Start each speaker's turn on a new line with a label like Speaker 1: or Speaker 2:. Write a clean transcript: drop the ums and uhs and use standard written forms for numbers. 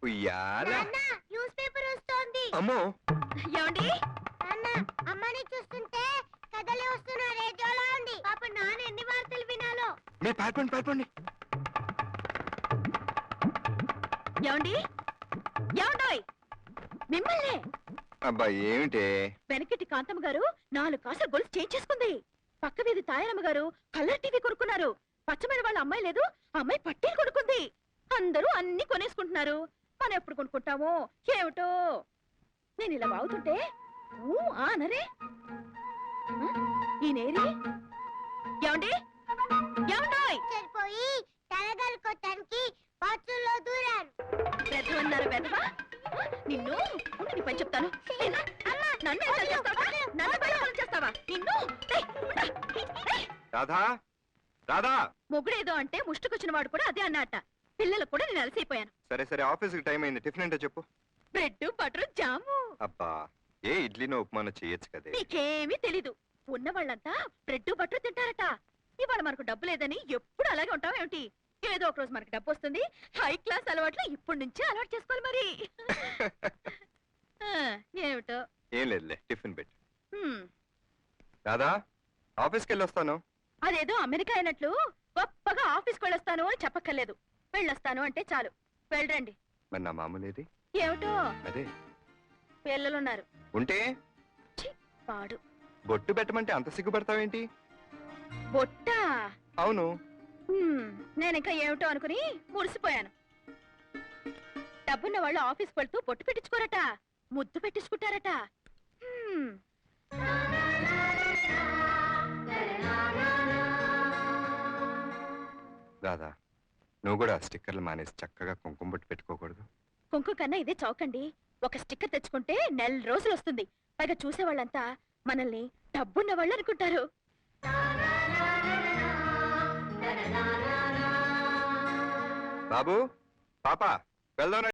Speaker 1: ఉయ్యాల
Speaker 2: news paper వస్తోంది.
Speaker 1: అమ్మో
Speaker 3: ఏమండి?
Speaker 2: నాన్న, అమ్మని చూస్తుంటే కథలే వస్తున్న రేడియోలో ఉంది. పాప నాన్న ఎన్ని వార్తలు వినాలో.
Speaker 1: మీరు పారిపోండి.
Speaker 3: ఏమండి? ఏమండోయ్? మిమ్మల్నే.
Speaker 1: అబ్బా ఏమిటే?
Speaker 3: వెనకటి కాంతమ్మ గారు 4 కాసుల గొలుసు చేంజ్ చేసుకుంది. పక్క వీధి తాయారమ్మ గారు కలర్ టీవీ కొనుక్కున్నారు. పచ్చమైన వాళ్ళ అమ్మాయి లేదు, అమ్మాయి పట్టీలు కొనుక్కుంది. అందరూ అన్ని కొనేసుకుంటున్నారు. మనం ఎప్పుడు కొనుక్కుంటామో ఏమిటో. నేను ఇలా బాగుతుంటే అనరే ఈ నేరి. ఏమండి? ఏమండోయ్?
Speaker 2: సరిపోయి తలగాలు కొట్టడానికి బాత్రూంలో దూరాను.
Speaker 3: పెద్దవన్నారు పెద్దవా? నిన్ను ఉండు, నీ పని చెప్తాను. నన్ను ఎక్కడ చేస్తావా? నన్ను బయట చేస్తావా? నిన్ను
Speaker 1: రాధా
Speaker 3: మొగుడేదో అంటే ముష్టికొచ్చిన వాడు కూడా అదే అన్నట్ట. పిల్లలకు కూడా నేను అలసైపోయాను.
Speaker 1: సరే ఆఫీస్కి టైం అయింది. టిఫిన్ ఏంటో చెప్పు.
Speaker 3: బ్రెడ్ బటర్ జాము.
Speaker 1: అబ్బా ఏ ఇడ్లీనో ఉప్మానో చేయొచ్చు కదే.
Speaker 3: నీకేమీ తెలీదు. ఉన్న వాళ్ళంతా బ్రెడ్ బటర్ తింటారట. ఇవాళ మనకు డబ్బు లేదని ఎప్పుడు అలాగే ఉంటావేమిటి? ఏదో ఒక రోజు మనకు డబ్బు వస్తుంది. హై క్లాస్ అలవాట్లు ఇప్పటి నుంచే అలవాటు చేసుకోవాలి మరి. ఏమిటో.
Speaker 1: ఏం లేదులే, టిఫిన్ పెట్టు. రాధా ఆఫీస్కి వెళ్ళొస్తాను.
Speaker 3: అదేదో అమెరికా అయినట్లు గొప్పగా ఆఫీస్కి వెళ్ళొస్తాను అని చెప్పక్కర్లేదు. వెళ్ళొస్తాను అంటే చాలు. వెళ్ళండి.
Speaker 1: మరి నా మామూలేది?
Speaker 3: ఏమిటో
Speaker 1: అదే
Speaker 3: పిల్లలున్నారు.
Speaker 1: ఉంటే
Speaker 3: పాడు.
Speaker 1: బొట్టు పెట్టమంటే అంత సిగ్గుపడతావేంటి?
Speaker 3: బొట్టా?
Speaker 1: అవును.
Speaker 3: నేను ఇంకా ఏమిటో అనుకుని మురిసిపోయాను. డబ్బున్న వాళ్ళు ఆఫీస్కి వెళ్తూ బొట్టు పెట్టించుకోరట, ముద్దు పెట్టించుకుంటారట.
Speaker 1: రాధా నువ్వు కూడా స్టిక్కర్లు మానేసి చక్కగా కుంకుమ బొట్టు పెట్టుకోకూడదు?
Speaker 3: కుంకుమ కన్నా ఇదే చౌకండి. ఒక స్టిక్కర్ తెచ్చుకుంటే 4 రోజులు వస్తుంది. పైగా చూసే వాళ్ళంతా మనల్ని డబ్బున్న వాళ్ళు అనుకుంటారు.
Speaker 1: బాబు పాప వెళ్దాం.